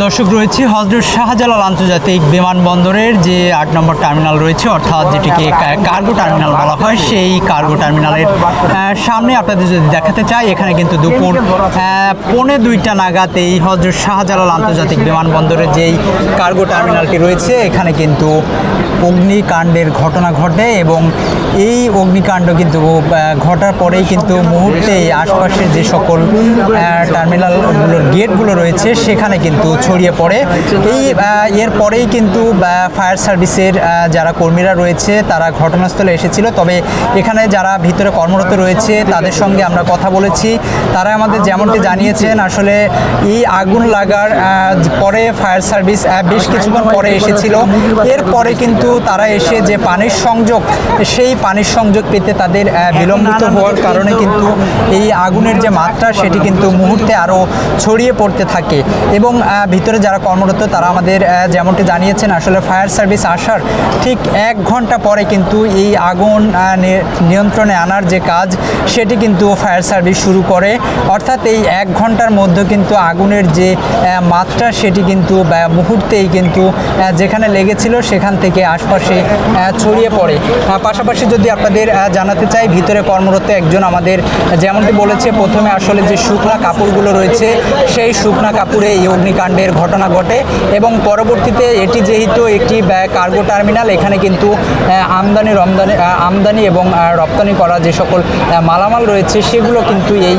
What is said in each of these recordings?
দর্শক রয়েছে হজরত শাহজালাল আন্তর্জাতিক বিমানবন্দরের যে ৮ নম্বর টার্মিনাল রয়েছে, অর্থাৎ যেটিকে কার্গো টার্মিনাল বলা হয়, সেই কার্গো টার্মিনালের সামনে আপনাদের যদি দেখাতে চাই, এখানে কিন্তু দুপুর 1:45 নাগাদ এই হজরত শাহজালাল আন্তর্জাতিক বিমানবন্দরের যেই কার্গো টার্মিনালটি রয়েছে, এখানে কিন্তু অগ্নিকাণ্ডের ঘটনা ঘটে এবং এই অগ্নিকাণ্ড কিন্তু ঘটার পরেই কিন্তু মুহূর্তেই আশপাশের যে সকল টার্মিনালগুলোর গেটগুলো রয়েছে সেখানে কিন্তু ছড়িয়ে পড়ে। এরপরেই কিন্তু ফায়ার সার্ভিসের যারা কর্মীরা রয়েছে তারা ঘটনাস্থলে এসেছিল। তবে এখানে যারা ভিতরে কর্মরত রয়েছে তাদের সঙ্গে আমরা কথা বলেছি, তারা আমাদের যেমনটি জানিয়েছেন আসলে এই আগুন লাগার পরে ফায়ার সার্ভিস বেশ কিছুক্ষণ পরে এসেছিল। এরপরে কিন্তু তারা এসে যে পানির সংযোগ, সেই পানির সংযোগ পেতে তাদের বিলম্বিত হওয়ার কারণে কিন্তু এই আগুনের যে মাত্রা সেটি কিন্তু মুহূর্তে আরও ছড়িয়ে পড়তে থাকে এবং ভিতরে যারা কর্মরত তারা আমাদের যেমনটি জানিয়েছেন আসলে ফায়ার সার্ভিস আসার ঠিক 1 ঘন্টা পরে কিন্তু এই আগুন নিয়ন্ত্রণে আনার যে কাজ সেটি কিন্তু ফায়ার সার্ভিস শুরু করে। অর্থাৎ এই 1 ঘন্টার মধ্যে কিন্তু আগুনের যে মাত্রা সেটি কিন্তু মুহূর্তেই কিন্তু যেখানে লেগেছিল সেখান থেকে আশপাশে ছড়িয়ে পড়ে। পাশাপাশি যদি আপনাদের জানাতে চাই, ভিতরে কর্মরত একজন আমাদের যেমনটি বলেছে, প্রথমে আসলে যে শুকনা কাপড়গুলো রয়েছে সেই শুকনা কাপড়ে এই অগ্নিকাণ্ডের ঘটনা ঘটে এবং পরবর্তীতে এটি যেহেতু একটি কার্গো টার্মিনাল, এখানে কিন্তু আমদানি এবং রপ্তানি করা যে সকল মালামাল রয়েছে সেগুলো কিন্তু এই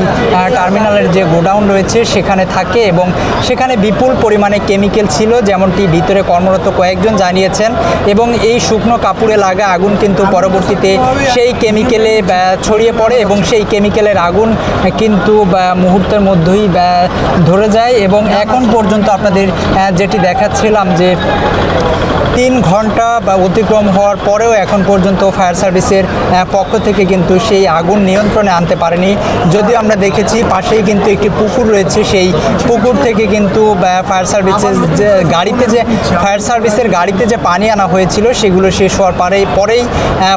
টার্মিনালের যে গোডাউন রয়েছে সেখানে থাকে এবং সেখানে বিপুল পরিমাণে কেমিক্যাল ছিল, যেমনটি ভিতরে কর্মরত কয়েকজন জানিয়েছেন। এবং এই শুকনো কাপড়ে লাগা আগুন কিন্তু পরবর্তীতে সেই কেমিক্যালে ছড়িয়ে পড়ে এবং সেই কেমিক্যালের আগুন কিন্তু মুহূর্তের মধ্যেই ধরে যায় এবং এখন পর্যন্ত আপনাদের যেটি দেখাচ্ছিলাম যে 3 ঘন্টা অতিক্রম হওয়ার পরেও এখন পর্যন্ত ফায়ার সার্ভিসের পক্ষ থেকে কিন্তু সেই আগুন নিয়ন্ত্রণে আনতে পারেনি। যদিও আমরা দেখেছি পাশেই কিন্তু একটি পুকুর রয়েছে, সেই পুকুর থেকে কিন্তু ফায়ার সার্ভিসের গাড়িতে যে পানি আনা হয়েছিল সেগুলো শেষ হওয়ার পরেই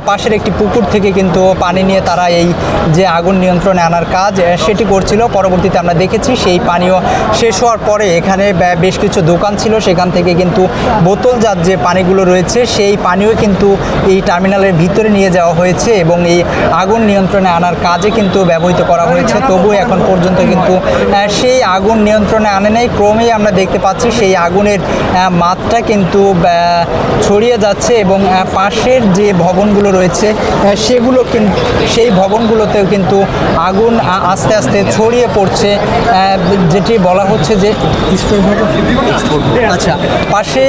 পাশের একটি পুকুর থেকে কিন্তু পানি নিয়ে তারা এই যে আগুন নিয়ন্ত্রণে আনার কাজ সেটি করছিল। পরবর্তীতে আমরা দেখেছি সেই পানীয় শেষ হওয়ার পরে এখানে বেশ কিছু দোকান ছিল, সেখান থেকে কিন্তু বোতলজাত যে পানিগুলো রয়েছে সেই পানিও কিন্তু এই টার্মিনালের ভিতরে নিয়ে যাওয়া হয়েছে এবং এই আগুন নিয়ন্ত্রণে আনার কাজে কিন্তু ব্যবহৃত করা হয়েছে। তবুও এখন পর্যন্ত কিন্তু সেই আগুন নিয়ন্ত্রণে আনে নাই। ক্রমেই আমরা দেখতে পাচ্ছি সেই আগুনের মাত্রা কিন্তু ছড়িয়ে যাচ্ছে এবং পাশের যে ভবনগুলো রয়েছে সেই ভবনগুলোতেও কিন্তু আগুন আস্তে আস্তে ছড়িয়ে পড়ছে, যেটি বলা হচ্ছে যে আচ্ছা পাশে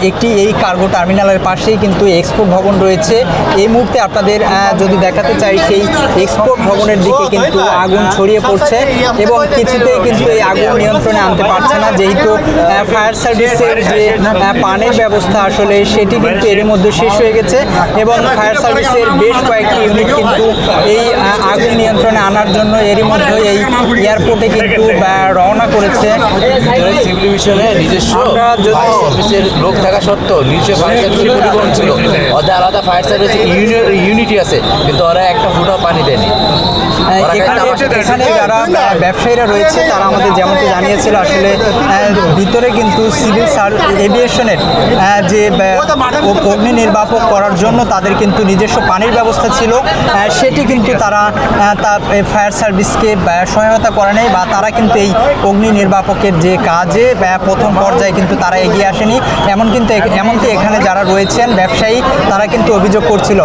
একটি এই কার্গো টার্মিনালের পাশেই কিন্তু এক্সপোর্ট ভবন রয়েছে। এই মুহূর্তে আপনাদের যদি দেখাতে চাই, সেই এক্সপোর্ট ভবনের দিকে কিন্তু আগুন ছড়িয়ে পড়ছে এবং কিছুতেই কিন্তু এই আগুন নিয়ন্ত্রণে আনতে পারছে না, যেহেতু ফায়ার সার্ভিসের যে পানির ব্যবস্থা আসলে সেটি কিন্তু এর মধ্যে শেষ হয়ে গেছে এবং ফায়ার সার্ভিসের বেশ কয়েকটি ইউনিট কিন্তু এই আগুন নিয়ন্ত্রণে আনার জন্য এরই মধ্যে এই এয়ারপোর্টে কিন্তু রওনা করেছে। সিভিল মিশনে নিজস্ব সার্ভিসের লোক থাকা সত্ত্বেও নিজস্ব ফায়ার সার্ভিসের পরিবহন ছিল, ওদের আলাদা ফায়ার সার্ভিস ইউনিটি আছে, কিন্তু ওরা একটা ফুটাও পানি দেয়নি। এখানে যারা ব্যবসায়ীরা রয়েছে তারা আমাদের যেমনটি জানিয়েছিল আসলে ভিতরে কিন্তু সিভিল এভিয়েশনের যে অগ্নি নির্বাপক করার জন্য তাদের কিন্তু নিজস্ব পানির ব্যবস্থা ছিল, সেটি কিন্তু তারা ফায়ার সার্ভিসকে সহায়তা করে নেই বা তারা কিন্তু এই অগ্নি নির্বাপকের যে কাজে প্রথম পর্যায়ে কিন্তু তারা এগিয়ে আসেনি। এমনকি এখানে যারা রয়েছেন ব্যবসায়ী তারা কিন্তু অভিযোগ করছিল।